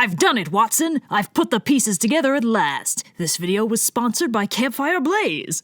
I've done it, Watson! I've put the pieces together at last! This video was sponsored by Campfire Blaze!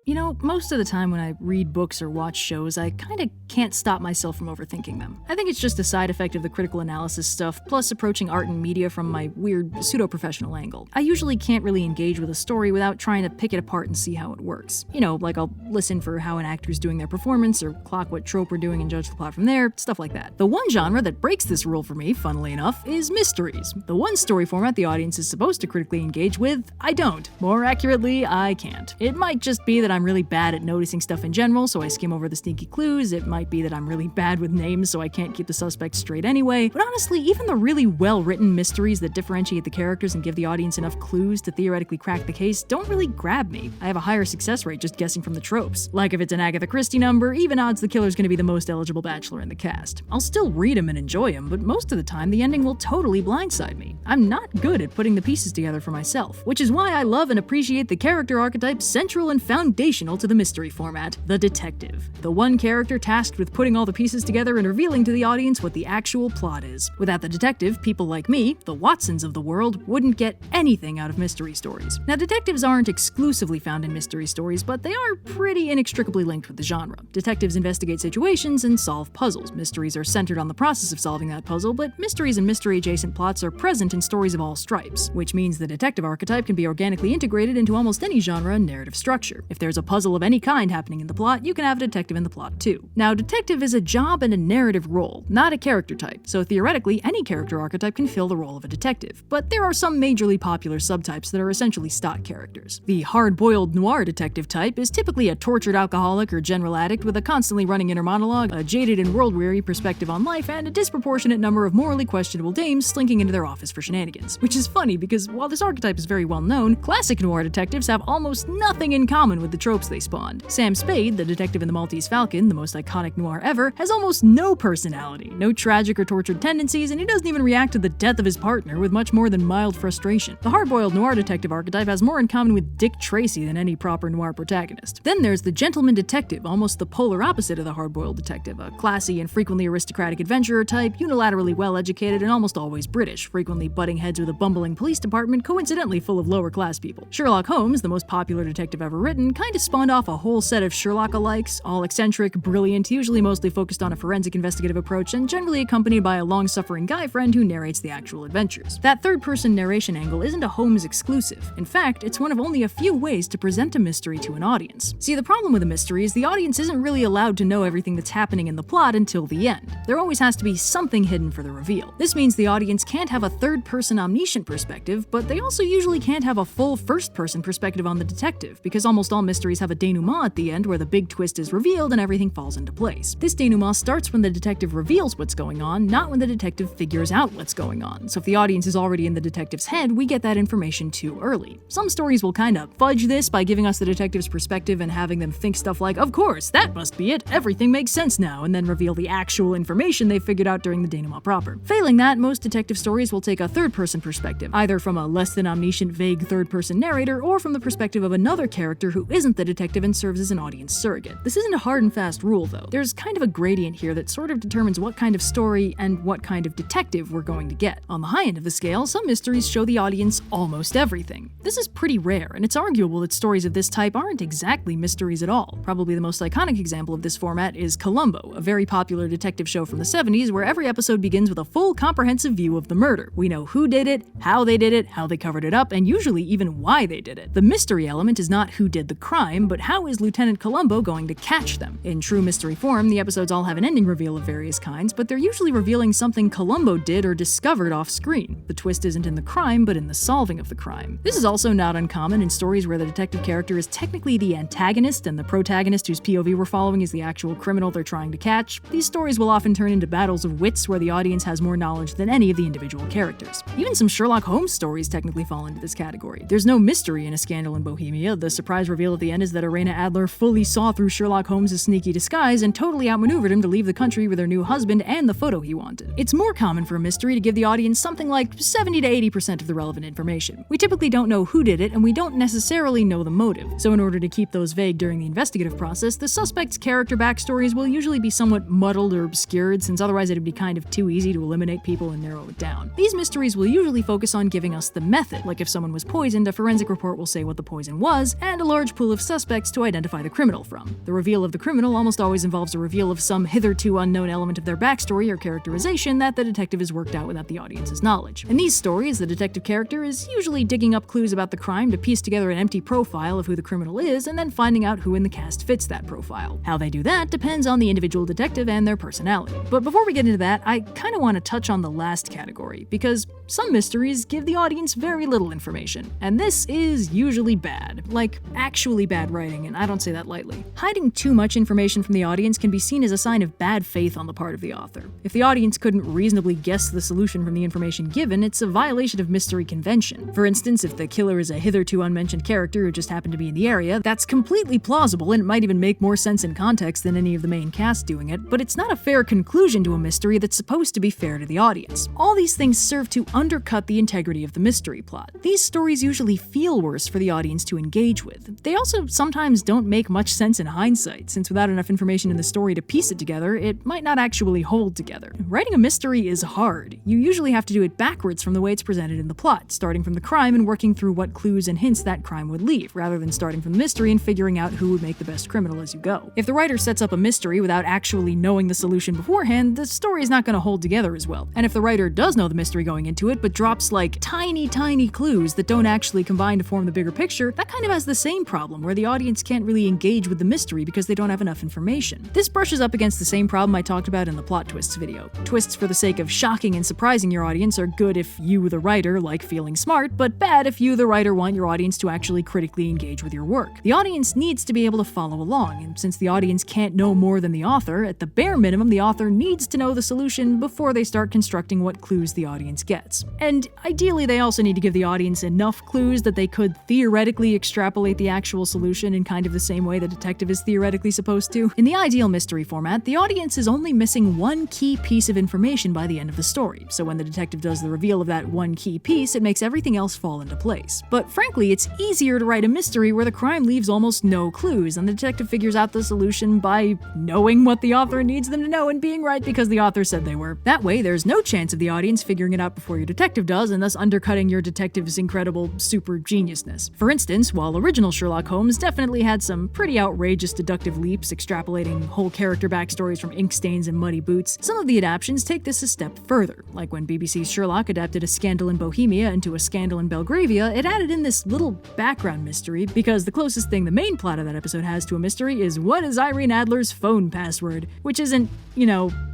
You know, most of the time when I read books or watch shows, I kinda can't stop myself from overthinking them. I think it's just a side effect of the critical analysis stuff, plus approaching art and media from my weird, pseudo-professional angle. I usually can't really engage with a story without trying to pick it apart and see how it works. You know, like I'll listen for how an actor's doing their performance, or clock what trope we're doing and judge the plot from there, stuff like that. The one genre that breaks this rule for me, funnily enough, is mysteries. The one story format the audience is supposed to critically engage with, I don't. More accurately, I can't. It might just be that I'm really bad at noticing stuff in general, so I skim over the sneaky clues. It might be that I'm really bad with names, so I can't keep the suspects straight anyway. But honestly, even the really well-written mysteries that differentiate the characters and give the audience enough clues to theoretically crack the case don't really grab me. I have a higher success rate just guessing from the tropes. Like if it's an Agatha Christie number, even odds the killer's gonna be the most eligible bachelor in the cast. I'll still read them and enjoy them, but most of the time the ending will totally blindside me. I'm not good at putting the pieces together for myself, which is why I love and appreciate the character archetype central and foundational to the mystery format, the detective. The one character tasked with putting all the pieces together and revealing to the audience what the actual plot is. Without the detective, people like me, the Watsons of the world, wouldn't get anything out of mystery stories. Now, detectives aren't exclusively found in mystery stories, but they are pretty inextricably linked with the genre. Detectives investigate situations and solve puzzles. Mysteries are centered on the process of solving that puzzle, but mysteries and mystery-adjacent plots are present in stories of all stripes, which means the detective archetype can be organically integrated into almost any genre and narrative structure. If there's a puzzle of any kind happening in the plot, you can have a detective in the plot too. Now, detective is a job and a narrative role, not a character type, so theoretically any character archetype can fill the role of a detective. But there are some majorly popular subtypes that are essentially stock characters. The hard-boiled noir detective type is typically a tortured alcoholic or general addict with a constantly running inner monologue, a jaded and world-weary perspective on life, and a disproportionate number of morally questionable dames slinking into their office for shenanigans. Which is funny because while this archetype is very well known, classic noir detectives have almost nothing in common with the tropes they spawned. Sam Spade, the detective in The Maltese Falcon, the most iconic noir ever, has almost no personality, no tragic or tortured tendencies, and he doesn't even react to the death of his partner with much more than mild frustration. The hard-boiled noir detective archetype has more in common with Dick Tracy than any proper noir protagonist. Then there's the gentleman detective, almost the polar opposite of the hard-boiled detective, a classy and frequently aristocratic adventurer type, unilaterally well-educated and almost always British, frequently butting heads with a bumbling police department coincidentally full of lower-class people. Sherlock Holmes, the most popular detective ever written, kinda spawned off a whole set of Sherlock-alikes, all eccentric, brilliant, usually mostly focused on a forensic investigative approach, and generally accompanied by a long-suffering guy friend who narrates the actual adventures. That third-person narration angle isn't a Holmes exclusive. In fact, it's one of only a few ways to present a mystery to an audience. See, the problem with a mystery is the audience isn't really allowed to know everything that's happening in the plot until the end. There always has to be something hidden for the reveal. This means the audience can't have a third-person omniscient perspective, but they also usually can't have a full first-person perspective on the detective, because almost all mysteries have a denouement at the end where the big twist is revealed and everything falls into place. This denouement starts when the detective reveals what's going on, not when the detective figures out what's going on. So if the audience is already in the detective's head, we get that information too early. Some stories will kinda fudge this by giving us the detective's perspective and having them think stuff like, of course, that must be it, everything makes sense now, and then reveal the actual information they figured out during the denouement proper. Failing that, most detective stories will take a third-person perspective, either from a less than omniscient, vague third-person narrator, or from the perspective of another character who isn't the detective and serves as an audience surrogate. This isn't a hard and fast rule, though. There's kind of a gradient here that sort of determines what kind of story and what kind of detective we're going to get. On the high end of the scale, some mysteries show the audience almost everything. This is pretty rare, and it's arguable that stories of this type aren't exactly mysteries at all. Probably the most iconic example of this format is Columbo, a very popular detective show from the 70s where every episode begins with a full, comprehensive view of the murder. We know who did it, how they covered it up, and usually even why they did it. The mystery element is not who did the crime, but how is Lieutenant Columbo going to catch them? In true mystery form, the episodes all have an ending reveal of various kinds, but they're usually revealing something Columbo did or discovered off-screen. The twist isn't in the crime, but in the solving of the crime. This is also not uncommon in stories where the detective character is technically the antagonist and the protagonist whose POV we're following is the actual criminal they're trying to catch. These stories will often turn into battles of wits where the audience has more knowledge than any of the individual characters. characters. Even some Sherlock Holmes stories technically fall into this category. There's no mystery in A Scandal in Bohemia. The surprise reveal at the end is that Irena Adler fully saw through Sherlock Holmes' sneaky disguise and totally outmaneuvered him to leave the country with her new husband and the photo he wanted. It's more common for a mystery to give the audience something like 70 to 80% of the relevant information. We typically don't know who did it, and we don't necessarily know the motive. So in order to keep those vague during the investigative process, the suspect's character backstories will usually be somewhat muddled or obscured, since otherwise it'd be kind of too easy to eliminate people and narrow it down. These mysteries will usually focus on giving us the method, like if someone was poisoned, a forensic report will say what the poison was, and a large pool of suspects to identify the criminal from. The reveal of the criminal almost always involves a reveal of some hitherto unknown element of their backstory or characterization that the detective has worked out without the audience's knowledge. In these stories, the detective character is usually digging up clues about the crime to piece together an empty profile of who the criminal is, and then finding out who in the cast fits that profile. How they do that depends on the individual detective and their personality. But before we get into that, I kinda want to touch on the last category, because some mysteries give the audience very little information, and this is usually bad. Like, actually bad writing, and I don't say that lightly. Hiding too much information from the audience can be seen as a sign of bad faith on the part of the author. If the audience couldn't reasonably guess the solution from the information given, it's a violation of mystery convention. For instance, if the killer is a hitherto unmentioned character who just happened to be in the area, that's completely plausible and it might even make more sense in context than any of the main cast doing it, but it's not a fair conclusion to a mystery that's supposed to be fair to the audience. All these things serve to undercut the integrity of the mystery plot. These stories usually feel worse for the audience to engage with. They also sometimes don't make much sense in hindsight, since without enough information in the story to piece it together, it might not actually hold together. Writing a mystery is hard. You usually have to do it backwards from the way it's presented in the plot, starting from the crime and working through what clues and hints that crime would leave, rather than starting from the mystery and figuring out who would make the best criminal as you go. If the writer sets up a mystery without actually knowing the solution beforehand, the story is not going to hold together as well. And if the writer does know the mystery going into it, but drops like tiny clues that don't actually combine to form the bigger picture, that kind of has the same problem, where the audience can't really engage with the mystery because they don't have enough information. This brushes up against the same problem I talked about in the plot twists video. Twists for the sake of shocking and surprising your audience are good if you, the writer, like feeling smart, but bad if you, the writer, want your audience to actually critically engage with your work. The audience needs to be able to follow along, and since the audience can't know more than the author, at the bare minimum, the author needs to know the solution before they start constructing what clues the audience gets. And ideally, they also need to give the audience enough clues that they could theoretically extrapolate the actual solution in kind of the same way the detective is theoretically supposed to. In the ideal mystery format, the audience is only missing one key piece of information by the end of the story, so when the detective does the reveal of that one key piece, it makes everything else fall into place. But frankly, it's easier to write a mystery where the crime leaves almost no clues, and the detective figures out the solution by knowing what the author needs them to know and being right because the author said they were. That way, there's no chance of the audience figuring it out before your detective does, and thus undercutting your detective's incredible super geniusness. For instance, while original Sherlock Holmes definitely had some pretty outrageous deductive leaps, extrapolating whole character backstories from ink stains and muddy boots, some of the adaptions take this a step further. Like when BBC's Sherlock adapted A Scandal in Bohemia into A Scandal in Belgravia, it added in this little background mystery, because the closest thing the main plot of that episode has to a mystery is what is Irene Adler's phone password, which isn't,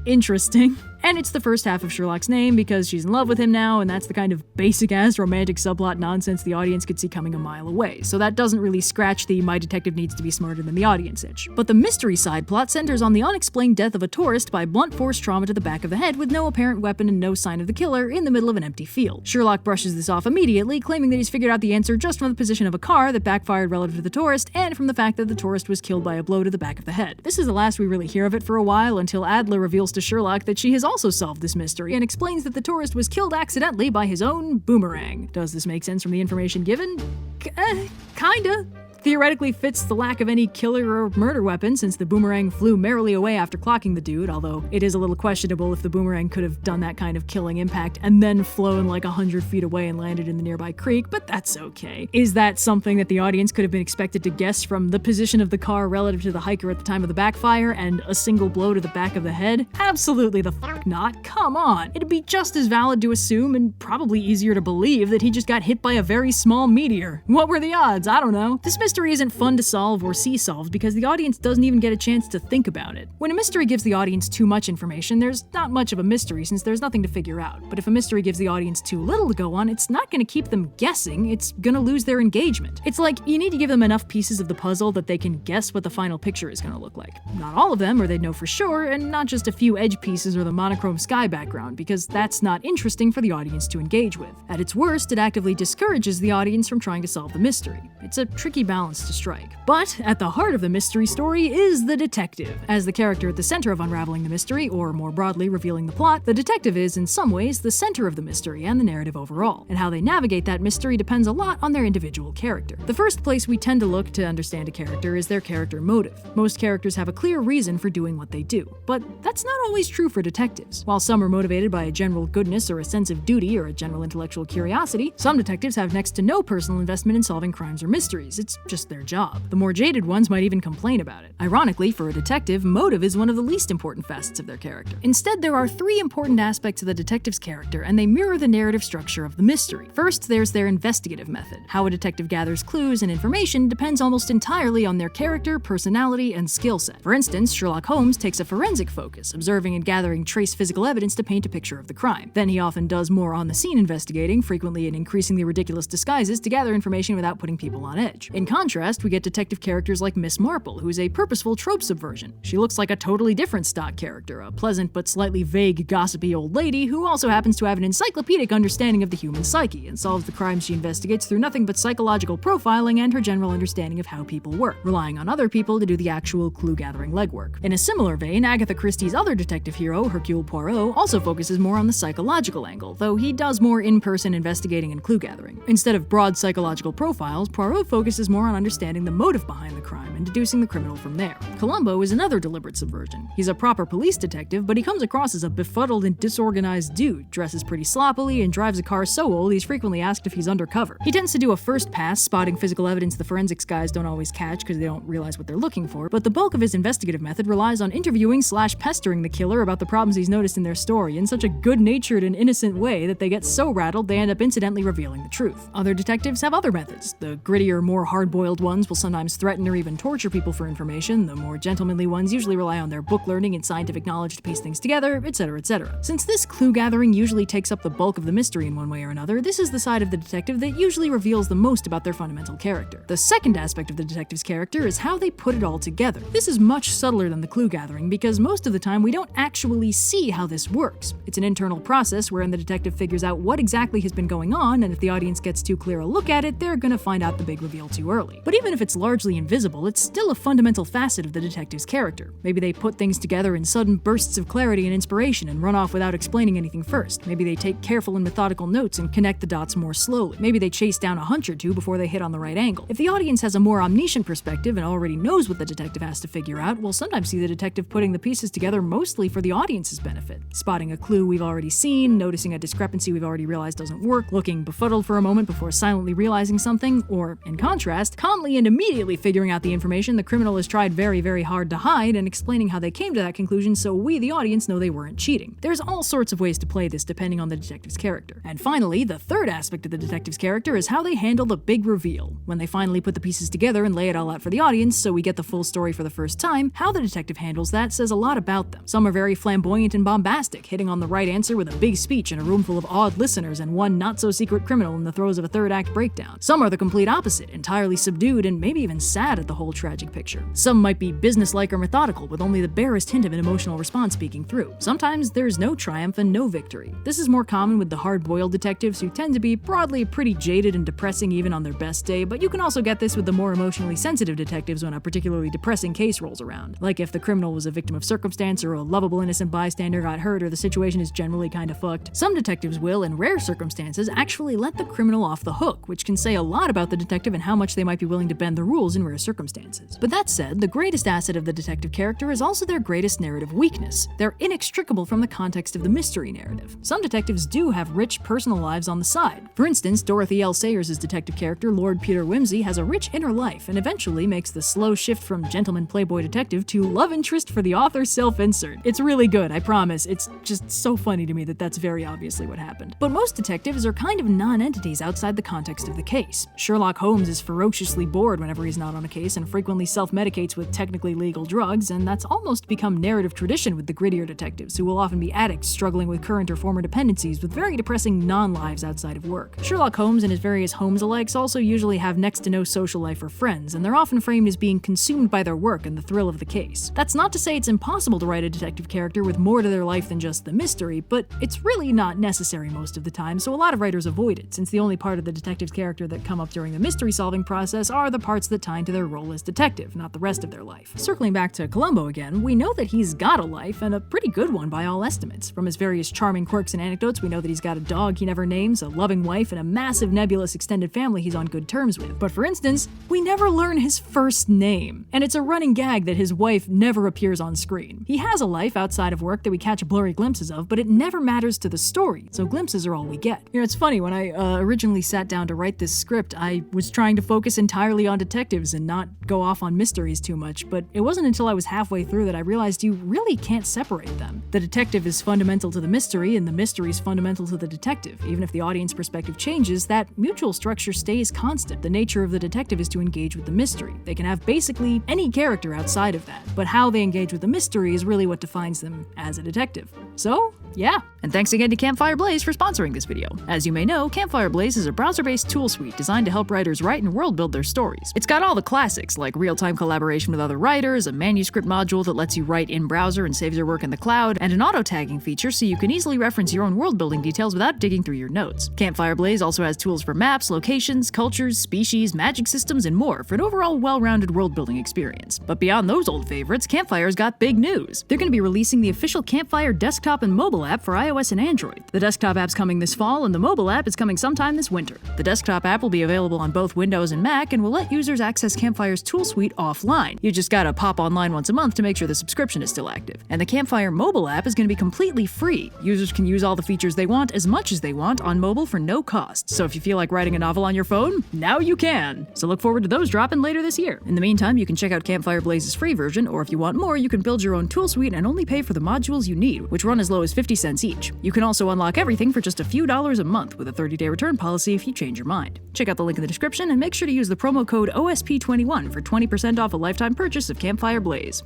interesting. And it's the first half of Sherlock's name because she's in love with him now, and that's the kind of basic-ass romantic subplot nonsense the audience could see coming a mile away, so that doesn't really scratch the my detective needs to be smarter than the audience itch. But the mystery side plot centers on the unexplained death of a tourist by blunt force trauma to the back of the head with no apparent weapon and no sign of the killer in the middle of an empty field. Sherlock brushes this off immediately, claiming that he's figured out the answer just from the position of a car that backfired relative to the tourist and from the fact that the tourist was killed by a blow to the back of the head. This is the last we really hear of it for a while, until Adler reveals to Sherlock that she has also solved this mystery and explains that the tourist was killed accidentally by his own boomerang. Does this make sense from the information given? Kinda. Theoretically fits the lack of any killer or murder weapon, since the boomerang flew merrily away after clocking the dude, although it is a little questionable if the boomerang could have done that kind of killing impact and then flown like 100 feet away and landed in the nearby creek, but that's okay. Is that something that the audience could have been expected to guess from the position of the car relative to the hiker at the time of the backfire and a single blow to the back of the head? Absolutely the fuck not. Come on. It'd be just as valid to assume, and probably easier to believe, that he just got hit by a very small meteor. What were the odds? I don't know. This mystery isn't fun to solve or see solved because the audience doesn't even get a chance to think about it. When a mystery gives the audience too much information, there's not much of a mystery since there's nothing to figure out. But if a mystery gives the audience too little to go on, it's not going to keep them guessing, it's going to lose their engagement. It's like you need to give them enough pieces of the puzzle that they can guess what the final picture is going to look like. Not all of them, or they'd know for sure, and not just a few edge pieces or the monochrome sky background, because that's not interesting for the audience to engage with. At its worst, it actively discourages the audience from trying to solve the mystery. It's a tricky balance to strike. But at the heart of the mystery story is the detective. As the character at the center of unraveling the mystery, or more broadly, revealing the plot, the detective is, in some ways, the center of the mystery and the narrative overall. And how they navigate that mystery depends a lot on their individual character. The first place we tend to look to understand a character is their character motive. Most characters have a clear reason for doing what they do, but that's not always true for detectives. While some are motivated by a general goodness or a sense of duty or a general intellectual curiosity, some detectives have next to no personal investment in solving crimes or mysteries. It's just their job. The more jaded ones might even complain about it. Ironically, for a detective, motive is one of the least important facets of their character. Instead, there are three important aspects of the detective's character, and they mirror the narrative structure of the mystery. First, there's their investigative method. How a detective gathers clues and information depends almost entirely on their character, personality, and skill set. For instance, Sherlock Holmes takes a forensic focus, observing and gathering trace physical evidence to paint a picture of the crime. Then he often does more on-the-scene investigating, frequently in increasingly ridiculous disguises to gather information without putting people on edge. In contrast, we get detective characters like Miss Marple, who is a purposeful trope subversion. She looks like a totally different stock character, a pleasant but slightly vague, gossipy old lady who also happens to have an encyclopedic understanding of the human psyche and solves the crimes she investigates through nothing but psychological profiling and her general understanding of how people work, relying on other people to do the actual clue-gathering legwork. In a similar vein, Agatha Christie's other detective hero, Hercule Poirot, also focuses more on the psychological angle, though he does more in-person investigating and clue-gathering. Instead of broad psychological profiles, Poirot focuses more on understanding the motive behind the crime and deducing the criminal from there. Columbo is another deliberate subversion. He's a proper police detective, but he comes across as a befuddled and disorganized dude, dresses pretty sloppily, and drives a car so old he's frequently asked if he's undercover. He tends to do a first pass, spotting physical evidence the forensics guys don't always catch because they don't realize what they're looking for, but the bulk of his investigative method relies on interviewing/pestering the killer about the problems he's noticed in their story in such a good-natured and innocent way that they get so rattled they end up incidentally revealing the truth. Other detectives have other methods. The grittier, more hard-boiled ones will sometimes threaten or even torture people for information. The more gentlemanly ones usually rely on their book learning and scientific knowledge to piece things together, etc., etc. Since this clue gathering usually takes up the bulk of the mystery in one way or another, this is the side of the detective that usually reveals the most about their fundamental character. The second aspect of the detective's character is how they put it all together. This is much subtler than the clue gathering because most of the time we don't actually see how this works. It's an internal process wherein the detective figures out what exactly has been going on, and if the audience gets too clear a look at it, they're gonna find out the big reveal too early. But even if it's largely invisible, it's still a fundamental facet of the detective's character. Maybe they put things together in sudden bursts of clarity and inspiration and run off without explaining anything first. Maybe they take careful and methodical notes and connect the dots more slowly. Maybe they chase down a hunch or two before they hit on the right angle. If the audience has a more omniscient perspective and already knows what the detective has to figure out, we'll sometimes see the detective putting the pieces together mostly for the audience's benefit. Spotting a clue we've already seen, noticing a discrepancy we've already realized doesn't work, looking befuddled for a moment before silently realizing something, or, in contrast, calmly and immediately figuring out the information the criminal has tried very, very hard to hide and explaining how they came to that conclusion so we, the audience, know they weren't cheating. There's all sorts of ways to play this depending on the detective's character. And finally, the third aspect of the detective's character is how they handle the big reveal. When they finally put the pieces together and lay it all out for the audience so we get the full story for the first time, how the detective handles that says a lot about them. Some are very flamboyant and bombastic, hitting on the right answer with a big speech in a room full of awed listeners and one not-so-secret criminal in the throes of a third-act breakdown. Some are the complete opposite, entirely subdued and maybe even sad at the whole tragic picture. Some might be businesslike or methodical, with only the barest hint of an emotional response speaking through. Sometimes there's no triumph and no victory. This is more common with the hard-boiled detectives who tend to be broadly pretty jaded and depressing even on their best day, but you can also get this with the more emotionally sensitive detectives when a particularly depressing case rolls around. Like if the criminal was a victim of circumstance or a lovable innocent bystander got hurt or the situation is generally kinda fucked. Some detectives will, in rare circumstances, actually let the criminal off the hook, which can say a lot about the detective and how much they might be willing to bend the rules in rare circumstances. But that said, the greatest asset of the detective character is also their greatest narrative weakness. They're inextricable from the context of the mystery narrative. Some detectives do have rich personal lives on the side. For instance, Dorothy L. Sayers' detective character, Lord Peter Wimsey, has a rich inner life and eventually makes the slow shift from gentleman playboy detective to love interest for the author self-insert. It's really good, I promise. It's just so funny to me that that's very obviously what happened. But most detectives are kind of non-entities outside the context of the case. Sherlock Holmes is ferocious voraciously bored whenever he's not on a case and frequently self-medicates with technically legal drugs, and that's almost become narrative tradition with the grittier detectives, who will often be addicts struggling with current or former dependencies with very depressing non-lives outside of work. Sherlock Holmes and his various Holmes-alikes also usually have next to no social life or friends, and they're often framed as being consumed by their work and the thrill of the case. That's not to say it's impossible to write a detective character with more to their life than just the mystery, but it's really not necessary most of the time, so a lot of writers avoid it, since the only part of the detective's character that come up during the mystery-solving process are the parts that tie into their role as detective, not the rest of their life. Circling back to Columbo again, we know that he's got a life, and a pretty good one by all estimates. From his various charming quirks and anecdotes, we know that he's got a dog he never names, a loving wife, and a massive nebulous extended family he's on good terms with. But for instance, we never learn his first name, and it's a running gag that his wife never appears on screen. He has a life outside of work that we catch blurry glimpses of, but it never matters to the story, so glimpses are all we get. You know, it's funny, when I originally sat down to write this script, I was trying to focus entirely on detectives and not go off on mysteries too much, but it wasn't until I was halfway through that I realized you really can't separate them. The detective is fundamental to the mystery, and the mystery is fundamental to the detective. Even if the audience perspective changes, that mutual structure stays constant. The nature of the detective is to engage with the mystery. They can have basically any character outside of that, but how they engage with the mystery is really what defines them as a detective. So, yeah. And thanks again to Campfire Blaze for sponsoring this video. As you may know, Campfire Blaze is a browser-based tool suite designed to help writers write and world build their stories. It's got all the classics, like real-time collaboration with other writers, a manuscript module that lets you write in browser and saves your work in the cloud, and an auto-tagging feature so you can easily reference your own world-building details without digging through your notes. Campfire Blaze also has tools for maps, locations, cultures, species, magic systems, and more for an overall well-rounded world-building experience. But beyond those old favorites, Campfire's got big news. They're going to be releasing the official Campfire desktop and mobile app for iOS and Android. The desktop app's coming this fall, and the mobile app is coming sometime this winter. The desktop app will be available on both Windows and Mac and will let users access Campfire's tool suite offline. You just gotta pop online once a month to make sure the subscription is still active. And the Campfire mobile app is going to be completely free. Users can use all the features they want as much as they want on mobile for no cost. So if you feel like writing a novel on your phone, now you can. So look forward to those dropping later this year. In the meantime, you can check out Campfire Blaze's free version, or if you want more, you can build your own tool suite and only pay for the modules you need, which run as low as 50 cents each. You can also unlock everything for just a few dollars a month with a 30-day return policy if you change your mind. Check out the link in the description and make sure to use the promo code OSP21 for 20% off a lifetime purchase of Campfire Blaze.